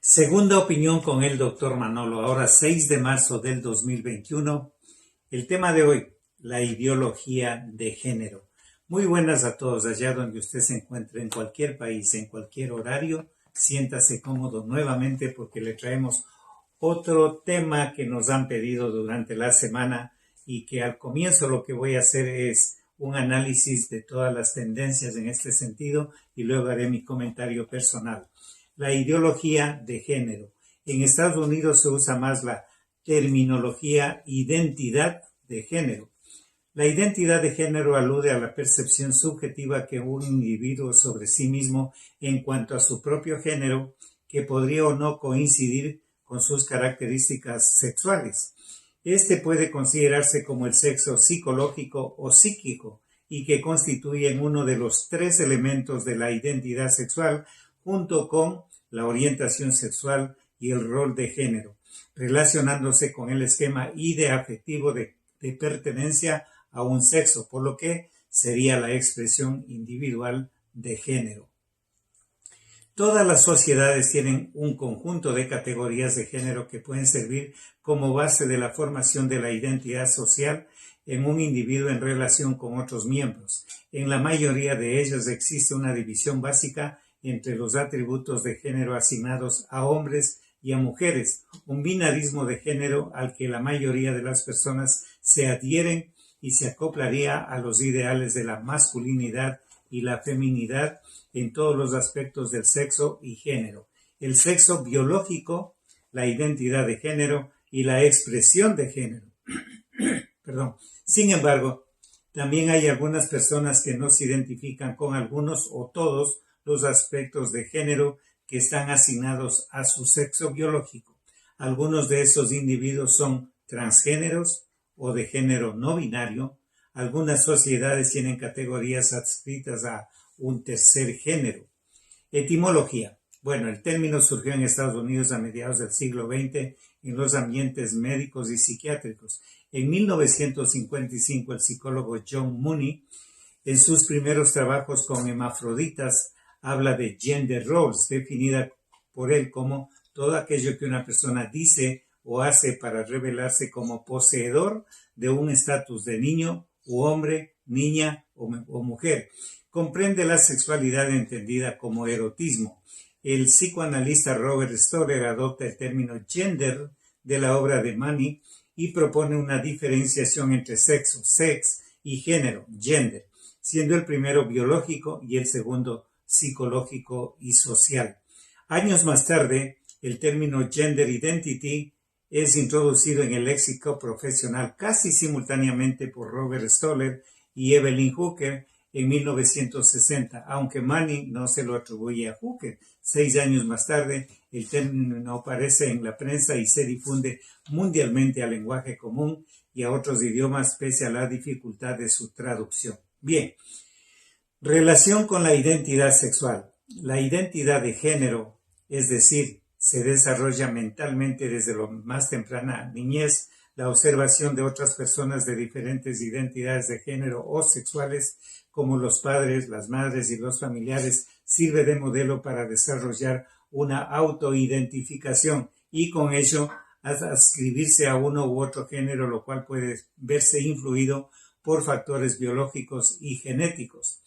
Segunda opinión con el doctor Manolo, ahora 6 de marzo del 2021. El tema de hoy, la ideología de género. Muy buenas a todos, allá donde usted se encuentre, en cualquier país, en cualquier horario. Siéntase cómodo nuevamente porque le traemos otro tema que nos han pedido durante la semana y que al comienzo lo que voy a hacer es un análisis de todas las tendencias en este sentido y luego haré mi comentario personal. La ideología de género. En Estados Unidos se usa más la terminología identidad de género. La identidad de género alude a la percepción subjetiva que un individuo sobre sí mismo en cuanto a su propio género, que podría o no coincidir con sus características sexuales. Este puede considerarse como el sexo psicológico o psíquico y que constituyen uno de los tres elementos de la identidad sexual junto con la orientación sexual y el rol de género, relacionándose con el esquema ideoafectivo de pertenencia a un sexo, por lo que sería la expresión individual de género. Todas las sociedades tienen un conjunto de categorías de género que pueden servir como base de la formación de la identidad social en un individuo en relación con otros miembros. En la mayoría de ellas existe una división básica entre los atributos de género asignados a hombres y a mujeres, un binarismo de género al que la mayoría de las personas se adhieren y se acoplaría a los ideales de la masculinidad y la feminidad en todos los aspectos del sexo y género. El sexo biológico, la identidad de género y la expresión de género. Sin embargo, también hay algunas personas que no se identifican con algunos o todos los aspectos de género que están asignados a su sexo biológico. Algunos de esos individuos son transgéneros o de género no binario. Algunas sociedades tienen categorías adscritas a un tercer género. Etimología. Bueno, el término surgió en Estados Unidos a mediados del siglo XX en los ambientes médicos y psiquiátricos. En 1955, el psicólogo John Money, en sus primeros trabajos con hermafroditas, habla de gender roles, definida por él como todo aquello que una persona dice o hace para revelarse como poseedor de un estatus de niño u hombre, niña o mujer. Comprende la sexualidad entendida como erotismo. El psicoanalista Robert Stoller adopta el término gender de la obra de Money y propone una diferenciación entre sexo, sex, y género, gender, siendo el primero biológico y el segundo psicológico y social. Años más tarde, el término gender identity es introducido en el léxico profesional casi simultáneamente por Robert Stoller y Evelyn Hooker en 1960, aunque Money no se lo atribuye a Hooker. 6 años más tarde, el término aparece en la prensa y se difunde mundialmente al lenguaje común y a otros idiomas pese a la dificultad de su traducción. Bien, relación con la identidad sexual. La identidad de género, es decir, se desarrolla mentalmente desde la más temprana niñez. La observación de otras personas de diferentes identidades de género o sexuales, como los padres, las madres y los familiares, sirve de modelo para desarrollar una autoidentificación y con ello adscribirse a uno u otro género, lo cual puede verse influido por factores biológicos y genéticos.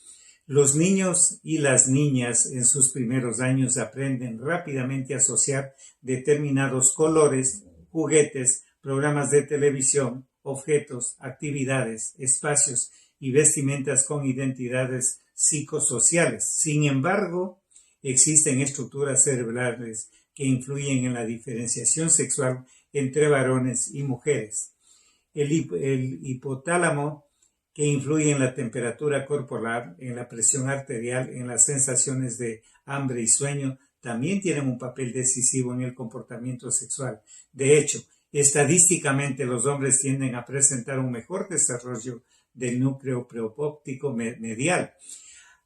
Los niños y las niñas en sus primeros años aprenden rápidamente a asociar determinados colores, juguetes, programas de televisión, objetos, actividades, espacios y vestimentas con identidades psicosociales. Sin embargo, existen estructuras cerebrales que influyen en la diferenciación sexual entre varones y mujeres. El hipotálamo, que influye en la temperatura corporal, en la presión arterial, en las sensaciones de hambre y sueño, también tienen un papel decisivo en el comportamiento sexual. De hecho, estadísticamente los hombres tienden a presentar un mejor desarrollo del núcleo preóptico medial.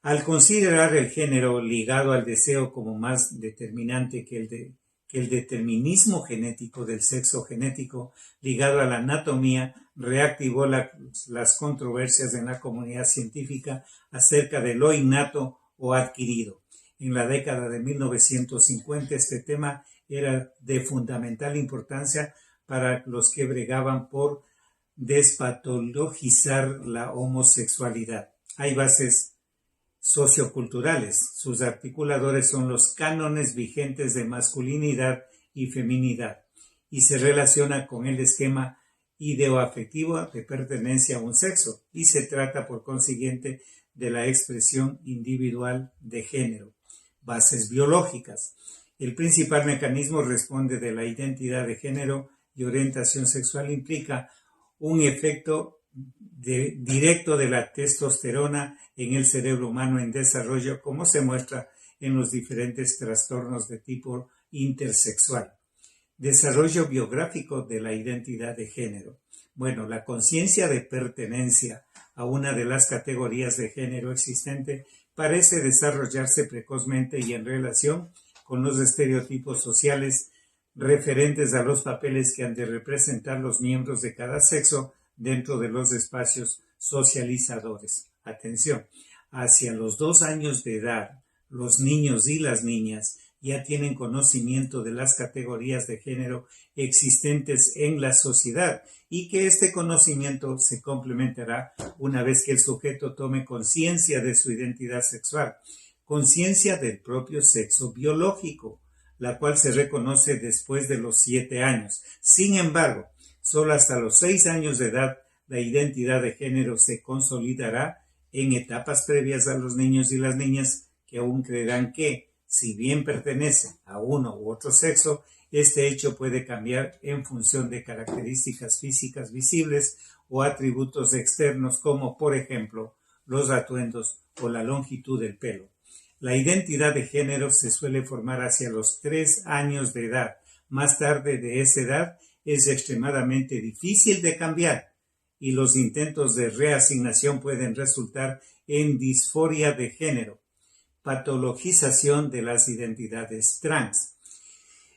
Al considerar el género ligado al deseo como más determinante que el determinismo genético del sexo genético ligado a la anatomía reactivó las controversias en la comunidad científica acerca de lo innato o adquirido. En la década de 1950 este tema era de fundamental importancia para los que bregaban por despatologizar la homosexualidad. Hay bases socioculturales. Sus articuladores son los cánones vigentes de masculinidad y feminidad y se relaciona con el esquema ideoafectivo de pertenencia a un sexo y se trata por consiguiente de la expresión individual de género. Bases biológicas. El principal mecanismo responde de la identidad de género y orientación sexual implica un efecto directo de la testosterona en el cerebro humano en desarrollo, como se muestra en los diferentes trastornos de tipo intersexual. Desarrollo biográfico de la identidad de género. Bueno, la conciencia de pertenencia a una de las categorías de género existente parece desarrollarse precozmente y en relación con los estereotipos sociales referentes a los papeles que han de representar los miembros de cada sexo dentro de los espacios socializadores. Atención, hacia los 2 años de edad, los niños y las niñas ya tienen conocimiento de las categorías de género existentes en la sociedad y que este conocimiento se complementará una vez que el sujeto tome conciencia de su identidad sexual, conciencia del propio sexo biológico, la cual se reconoce después de los 7 años. Sin embargo, solo hasta los 6 años de edad la identidad de género se consolidará en etapas previas a los niños y las niñas que aún creerán que, si bien pertenecen a uno u otro sexo, este hecho puede cambiar en función de características físicas visibles o atributos externos como, por ejemplo, los atuendos o la longitud del pelo. La identidad de género se suele formar hacia los 3 años de edad. Más tarde de esa edad es extremadamente difícil de cambiar y los intentos de reasignación pueden resultar en disforia de género, patologización de las identidades trans.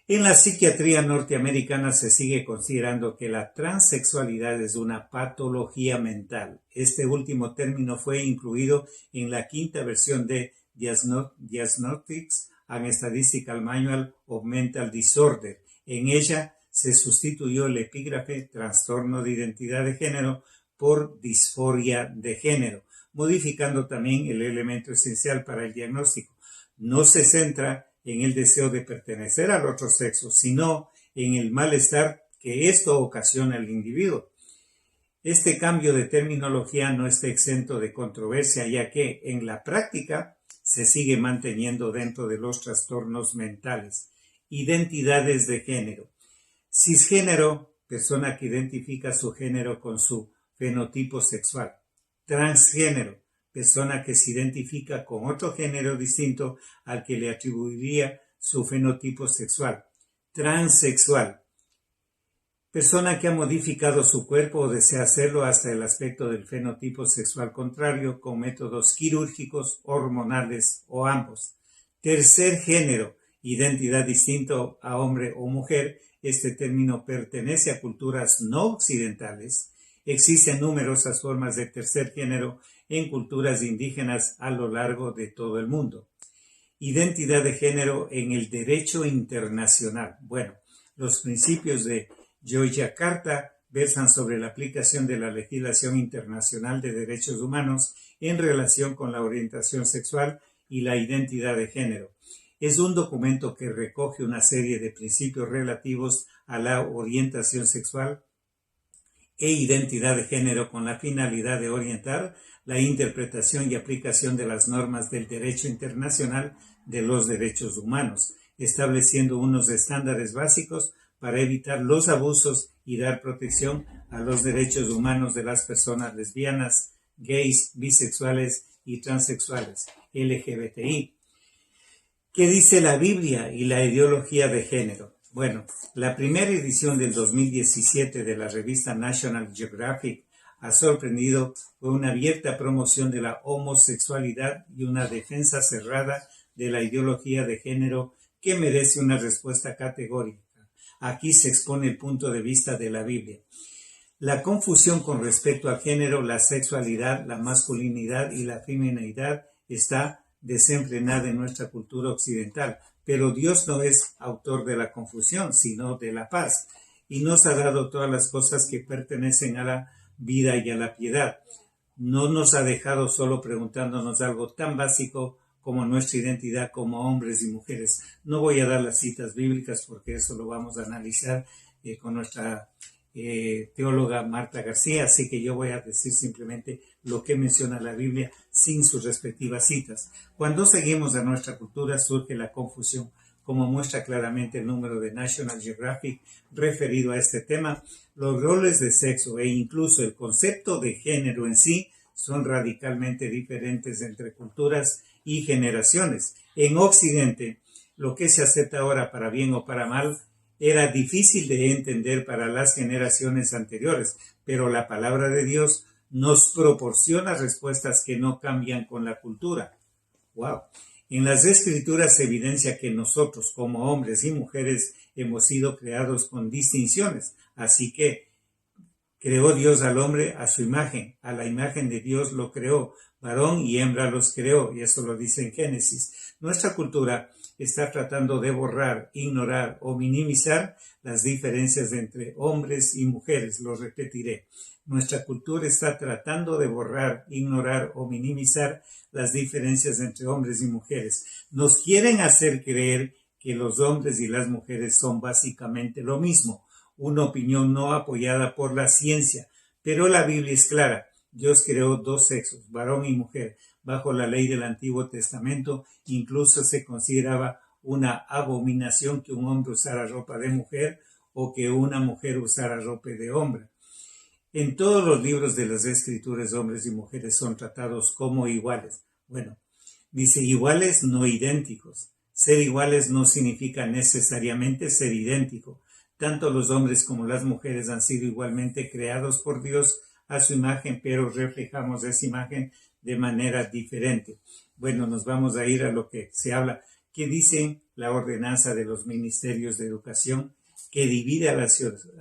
En la psiquiatría norteamericana se sigue considerando que la transexualidad es una patología mental. Este último término fue incluido en la 5ª versión de Diagnostics and Statistical Manual of Mental Disorder. En ella se sustituyó el epígrafe trastorno de identidad de género por disforia de género, modificando también el elemento esencial para el diagnóstico. No se centra en el deseo de pertenecer al otro sexo, sino en el malestar que esto ocasiona al individuo. Este cambio de terminología no está exento de controversia, ya que en la práctica se sigue manteniendo dentro de los trastornos mentales. Identidades de género. Cisgénero, persona que identifica su género con su fenotipo sexual. Transgénero, persona que se identifica con otro género distinto al que le atribuiría su fenotipo sexual. Transexual, persona que ha modificado su cuerpo o desea hacerlo hasta el aspecto del fenotipo sexual contrario con métodos quirúrgicos, hormonales o ambos. Tercer género, identidad distinto a hombre o mujer. Este término pertenece a culturas no occidentales. Existen numerosas formas de tercer género en culturas indígenas a lo largo de todo el mundo. Identidad de género en el derecho internacional. Bueno, los principios de Yogyakarta versan sobre la aplicación de la legislación internacional de derechos humanos en relación con la orientación sexual y la identidad de género. Es un documento que recoge una serie de principios relativos a la orientación sexual e identidad de género con la finalidad de orientar la interpretación y aplicación de las normas del derecho internacional de los derechos humanos, estableciendo unos estándares básicos para evitar los abusos y dar protección a los derechos humanos de las personas lesbianas, gays, bisexuales y transexuales, LGBTI. ¿Qué dice la Biblia y la ideología de género? Bueno, la primera edición del 2017 de la revista National Geographic ha sorprendido con una abierta promoción de la homosexualidad y una defensa cerrada de la ideología de género que merece una respuesta categórica. Aquí se expone el punto de vista de la Biblia. La confusión con respecto al género, la sexualidad, la masculinidad y la feminidad está desenfrenada en nuestra cultura occidental. Pero Dios no es autor de la confusión, sino de la paz. Y nos ha dado todas las cosas que pertenecen a la vida y a la piedad. No nos ha dejado solo preguntándonos algo tan básico como nuestra identidad como hombres y mujeres. No voy a dar las citas bíblicas porque eso lo vamos a analizar con nuestra teóloga Marta García, así que yo voy a decir simplemente lo que menciona la Biblia sin sus respectivas citas. Cuando seguimos a nuestra cultura surge la confusión, como muestra claramente el número de National Geographic referido a este tema. Los roles de sexo e incluso el concepto de género en sí son radicalmente diferentes entre culturas y generaciones. En Occidente, lo que se acepta ahora para bien o para mal era difícil de entender para las generaciones anteriores, pero la palabra de Dios nos proporciona respuestas que no cambian con la cultura. ¡Wow! En las Escrituras se evidencia que nosotros, como hombres y mujeres, hemos sido creados con distinciones. Así que creó Dios al hombre a su imagen, a la imagen de Dios lo creó, varón y hembra los creó, y eso lo dice en Génesis. Nuestra cultura está tratando de borrar, ignorar o minimizar las diferencias entre hombres y mujeres, lo repetiré. Nuestra cultura está tratando de borrar, ignorar o minimizar las diferencias entre hombres y mujeres. Nos quieren hacer creer que los hombres y las mujeres son básicamente lo mismo, una opinión no apoyada por la ciencia, pero la Biblia es clara. Dios creó dos sexos, varón y mujer. Bajo la ley del Antiguo Testamento, incluso se consideraba una abominación que un hombre usara ropa de mujer o que una mujer usara ropa de hombre. En todos los libros de las Escrituras, hombres y mujeres son tratados como iguales. Bueno, dice iguales, no idénticos. Ser iguales no significa necesariamente ser idéntico. Tanto los hombres como las mujeres han sido igualmente creados por Dios a su imagen, pero reflejamos esa imagen de manera diferente. Bueno, nos vamos a ir a lo que se habla. ¿Qué dice la ordenanza de los ministerios de educación que divide a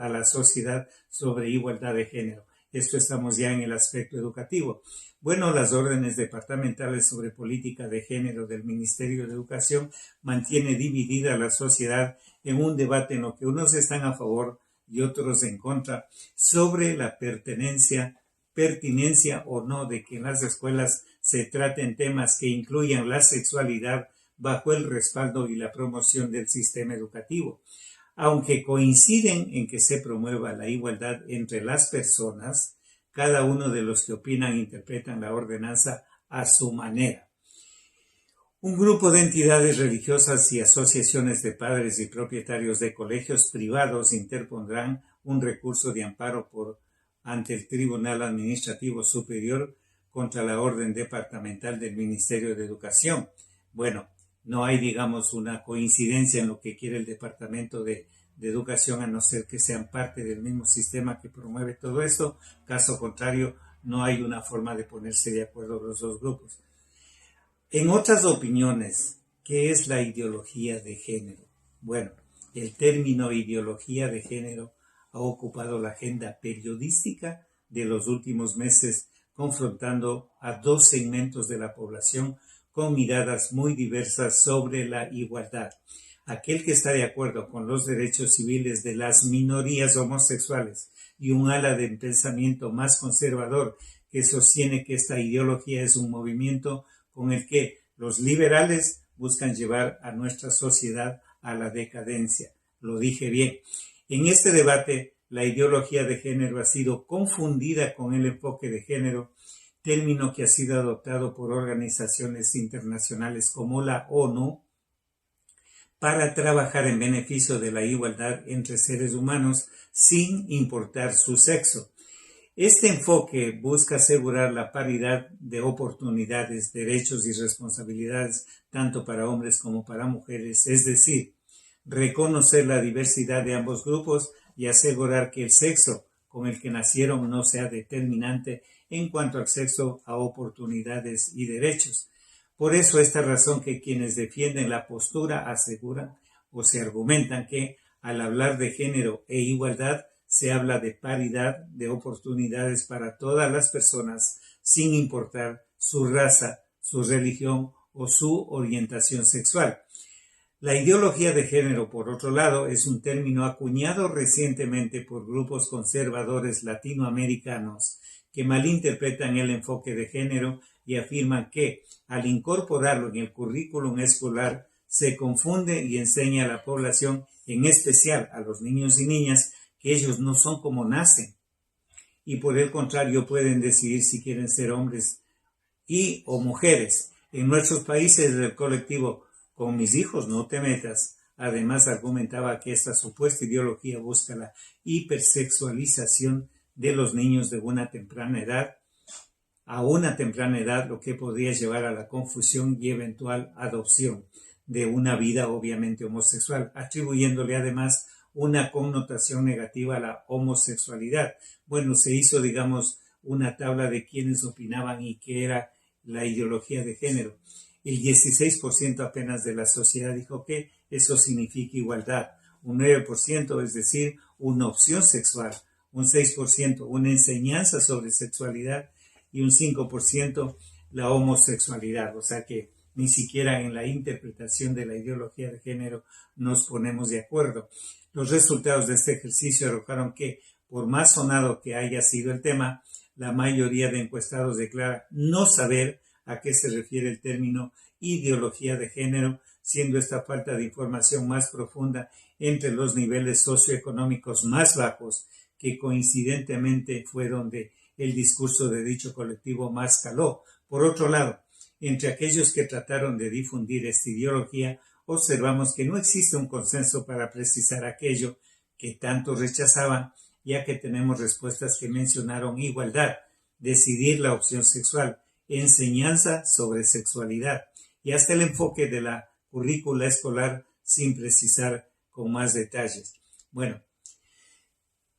la sociedad sobre igualdad de género? Esto estamos ya en el aspecto educativo. Bueno, las órdenes departamentales sobre política de género del Ministerio de Educación mantiene dividida a la sociedad en un debate en lo que unos están a favor y otros en contra sobre la pertinencia o no de que en las escuelas se traten temas que incluyan la sexualidad bajo el respaldo y la promoción del sistema educativo. Aunque coinciden en que se promueva la igualdad entre las personas, cada uno de los que opinan interpretan la ordenanza a su manera. Un grupo de entidades religiosas y asociaciones de padres y propietarios de colegios privados interpondrán un recurso de amparo ante el Tribunal Administrativo Superior contra la orden departamental del Ministerio de Educación. Bueno, no hay, digamos, una coincidencia en lo que quiere el Departamento de Educación, a no ser que sean parte del mismo sistema que promueve todo esto. Caso contrario, no hay una forma de ponerse de acuerdo los dos grupos. En otras opiniones, ¿qué es la ideología de género? Bueno, el término ideología de género ha ocupado la agenda periodística de los últimos meses, confrontando a dos segmentos de la población con miradas muy diversas sobre la igualdad. Aquel que está de acuerdo con los derechos civiles de las minorías homosexuales y un ala de pensamiento más conservador que sostiene que esta ideología es un movimiento con el que los liberales buscan llevar a nuestra sociedad a la decadencia. Lo dije bien. En este debate, la ideología de género ha sido confundida con el enfoque de género, término que ha sido adoptado por organizaciones internacionales como la ONU para trabajar en beneficio de la igualdad entre seres humanos sin importar su sexo. Este enfoque busca asegurar la paridad de oportunidades, derechos y responsabilidades tanto para hombres como para mujeres, es decir, reconocer la diversidad de ambos grupos y asegurar que el sexo con el que nacieron no sea determinante en cuanto al acceso a oportunidades y derechos. Por eso, esta razón que quienes defienden la postura aseguran o se argumentan que al hablar de género e igualdad se habla de paridad de oportunidades para todas las personas sin importar su raza, su religión o su orientación sexual. La ideología de género, por otro lado, es un término acuñado recientemente por grupos conservadores latinoamericanos que malinterpretan el enfoque de género y afirman que, al incorporarlo en el currículum escolar, se confunde y enseña a la población, en especial a los niños y niñas, que ellos no son como nacen y por el contrario pueden decidir si quieren ser hombres o mujeres. En nuestros países del colectivo "Con mis hijos no te metas", además argumentaba que esta supuesta ideología busca la hipersexualización de los niños a una temprana edad, lo que podría llevar a la confusión y eventual adopción de una vida obviamente homosexual, atribuyéndole además una connotación negativa a la homosexualidad. Bueno, se hizo, digamos, una tabla de quienes opinaban y qué era la ideología de género. El 16% apenas de la sociedad dijo que eso significa igualdad, un 9%, es decir, una opción sexual, un 6% una enseñanza sobre sexualidad y un 5% la homosexualidad. O sea que ni siquiera en la interpretación de la ideología de género nos ponemos de acuerdo. Los resultados de este ejercicio arrojaron que, por más sonado que haya sido el tema, la mayoría de encuestados declara no saber a qué se refiere el término ideología de género, siendo esta falta de información más profunda entre los niveles socioeconómicos más bajos, que coincidentemente fue donde el discurso de dicho colectivo más caló. Por otro lado, entre aquellos que trataron de difundir esta ideología, observamos que no existe un consenso para precisar aquello que tanto rechazaban, ya que tenemos respuestas que mencionaron igualdad, decidir la opción sexual, enseñanza sobre sexualidad y hasta el enfoque de la currícula escolar sin precisar con más detalles. Bueno,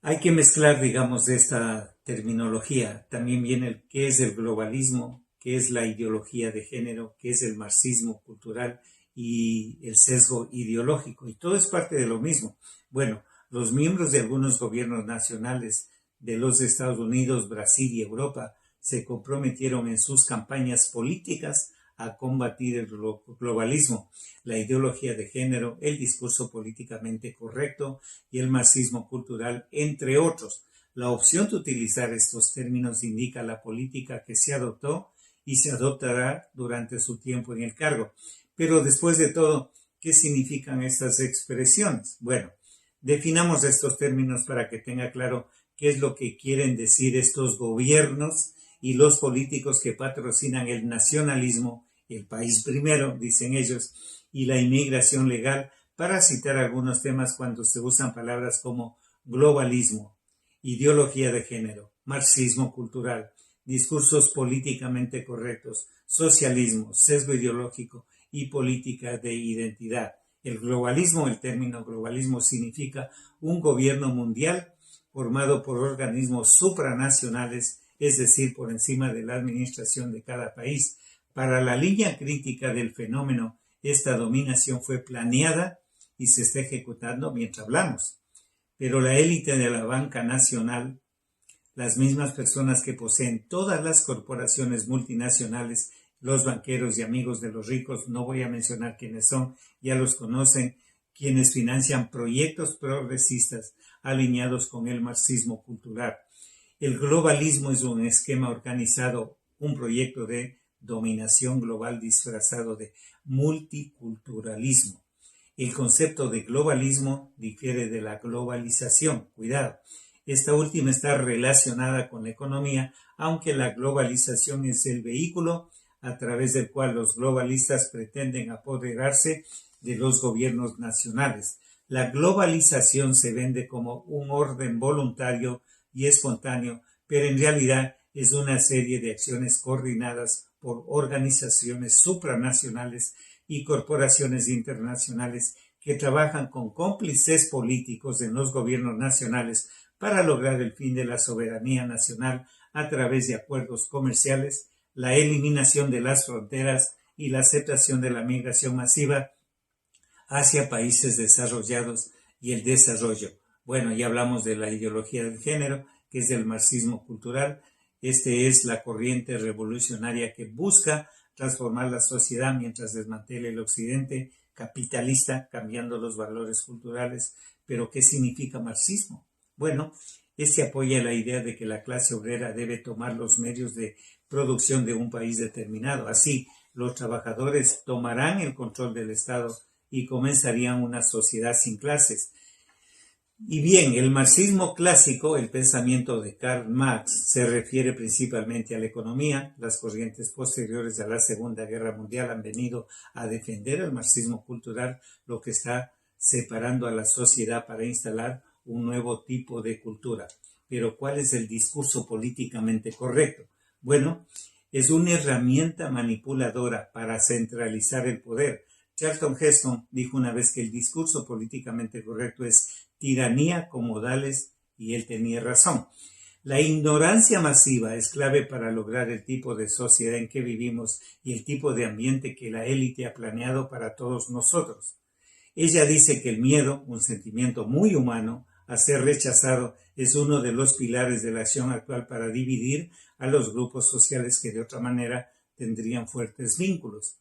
hay que mezclar, digamos, de esta terminología. También viene qué es el globalismo, qué es la ideología de género, qué es el marxismo cultural y el sesgo ideológico. Y todo es parte de lo mismo. Bueno, los miembros de algunos gobiernos nacionales de los Estados Unidos, Brasil y Europa se comprometieron en sus campañas políticas a combatir el globalismo, la ideología de género, el discurso políticamente correcto y el marxismo cultural, entre otros. La opción de utilizar estos términos indica la política que se adoptó y se adoptará durante su tiempo en el cargo. Pero después de todo, ¿qué significan estas expresiones? Bueno, definamos estos términos para que tenga claro qué es lo que quieren decir estos gobiernos y los políticos que patrocinan el nacionalismo, el país primero, dicen ellos, y la inmigración legal, para citar algunos temas cuando se usan palabras como globalismo, ideología de género, marxismo cultural, discursos políticamente correctos, socialismo, sesgo ideológico y política de identidad. El término globalismo significa un gobierno mundial formado por organismos supranacionales, es decir, por encima de la administración de cada país. Para la línea crítica del fenómeno, esta dominación fue planeada y se está ejecutando mientras hablamos. Pero la élite de la banca nacional, las mismas personas que poseen todas las corporaciones multinacionales, los banqueros y amigos de los ricos, no voy a mencionar quiénes son, ya los conocen, quienes financian proyectos progresistas alineados con el marxismo cultural. El globalismo es un esquema organizado, un proyecto de dominación global disfrazado de multiculturalismo. El concepto de globalismo difiere de la globalización. Cuidado, esta última está relacionada con la economía, aunque la globalización es el vehículo a través del cual los globalistas pretenden apoderarse de los gobiernos nacionales. La globalización se vende como un orden voluntario y espontáneo, pero en realidad es una serie de acciones coordinadas por organizaciones supranacionales y corporaciones internacionales que trabajan con cómplices políticos en los gobiernos nacionales para lograr el fin de la soberanía nacional a través de acuerdos comerciales, la eliminación de las fronteras y la aceptación de la migración masiva hacia países desarrollados y el desarrollo. Bueno, ya hablamos de la ideología del género, que es del marxismo cultural. Este es la corriente revolucionaria que busca transformar la sociedad mientras desmantele el occidente capitalista, cambiando los valores culturales. Pero ¿qué significa marxismo? Bueno, este apoya la idea de que la clase obrera debe tomar los medios de producción de un país determinado. Así, los trabajadores tomarán el control del Estado y comenzarían una sociedad sin clases. Y bien, el marxismo clásico, el pensamiento de Karl Marx, se refiere principalmente a la economía. Las corrientes posteriores a la Segunda Guerra Mundial han venido a defender el marxismo cultural, lo que está separando a la sociedad para instalar un nuevo tipo de cultura. Pero ¿cuál es el discurso políticamente correcto? Bueno, es una herramienta manipuladora para centralizar el poder. Charlton Heston dijo una vez que el discurso políticamente correcto es tiranía con modales, y él tenía razón. La ignorancia masiva es clave para lograr el tipo de sociedad en que vivimos y el tipo de ambiente que la élite ha planeado para todos nosotros. Ella dice que el miedo, un sentimiento muy humano, a ser rechazado, es uno de los pilares de la acción actual para dividir a los grupos sociales que de otra manera tendrían fuertes vínculos.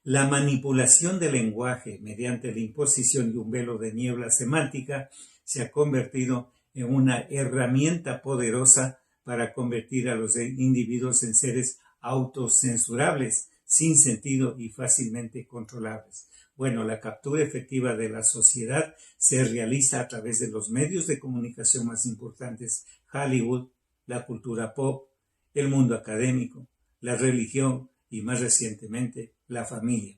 La manipulación del lenguaje mediante la imposición de un velo de niebla semántica se ha convertido en una herramienta poderosa para convertir a los individuos en seres autocensurables, sin sentido y fácilmente controlables. Bueno, la captura efectiva de la sociedad se realiza a través de los medios de comunicación más importantes: Hollywood, la cultura pop, el mundo académico, la religión y más recientemente la familia.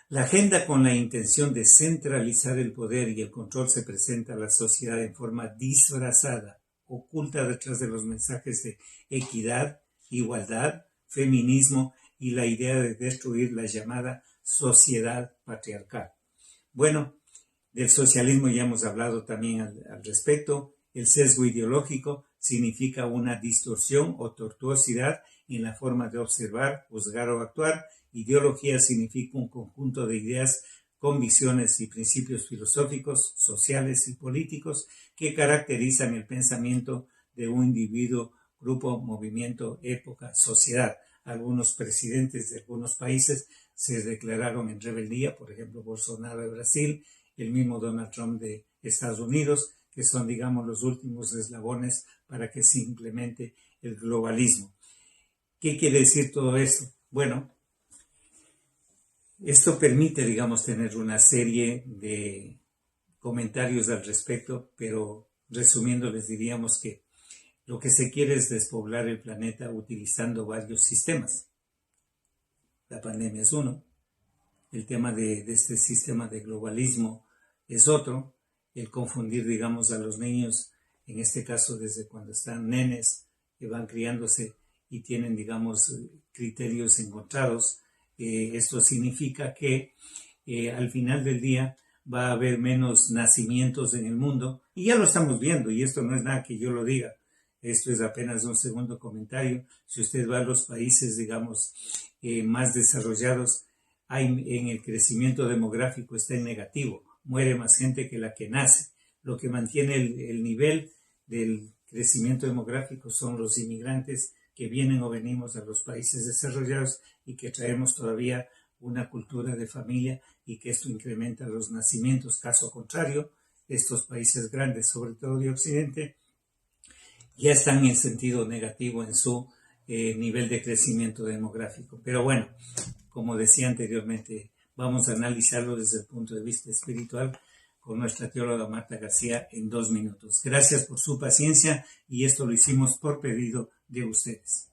La agenda con la intención de centralizar el poder y el control se presenta a la sociedad en forma disfrazada, oculta detrás de los mensajes de equidad, igualdad, feminismo y la idea de destruir la llamada sociedad patriarcal. Bueno, del socialismo ya hemos hablado también al respecto. El sesgo ideológico significa una distorsión o tortuosidad en la forma de observar, juzgar o actuar. Ideología significa un conjunto de ideas, convicciones y principios filosóficos, sociales y políticos que caracterizan el pensamiento de un individuo, grupo, movimiento, época, sociedad. Algunos presidentes de algunos países se declararon en rebeldía, por ejemplo, Bolsonaro de Brasil, el mismo Donald Trump de Estados Unidos, que son, digamos, los últimos eslabones para que se implemente el globalismo. ¿Qué quiere decir todo esto? Bueno, esto permite, digamos, tener una serie de comentarios al respecto, pero resumiendo les diríamos que lo que se quiere es despoblar el planeta utilizando varios sistemas. La pandemia es uno, el tema de este sistema de globalismo es otro, el confundir, digamos, a los niños, en este caso desde cuando están nenes, que van criándose y tienen, digamos, criterios encontrados. Esto significa que al final del día va a haber menos nacimientos en el mundo, y ya lo estamos viendo, y esto no es nada que yo lo diga, esto es apenas un segundo comentario. Si usted va a los países, digamos, más desarrollados, en el crecimiento demográfico está en negativo, muere más gente que la que nace. Lo que mantiene el nivel del crecimiento demográfico son los inmigrantes que vienen o venimos a los países desarrollados y que traemos todavía una cultura de familia, y que esto incrementa los nacimientos. Caso contrario, estos países grandes, sobre todo de Occidente, ya están en sentido negativo en su nivel de crecimiento demográfico. Pero bueno, como decía anteriormente, vamos a analizarlo desde el punto de vista espiritual con nuestra teóloga Marta García en 2 minutos. Gracias por su paciencia, y esto lo hicimos por pedido de ustedes.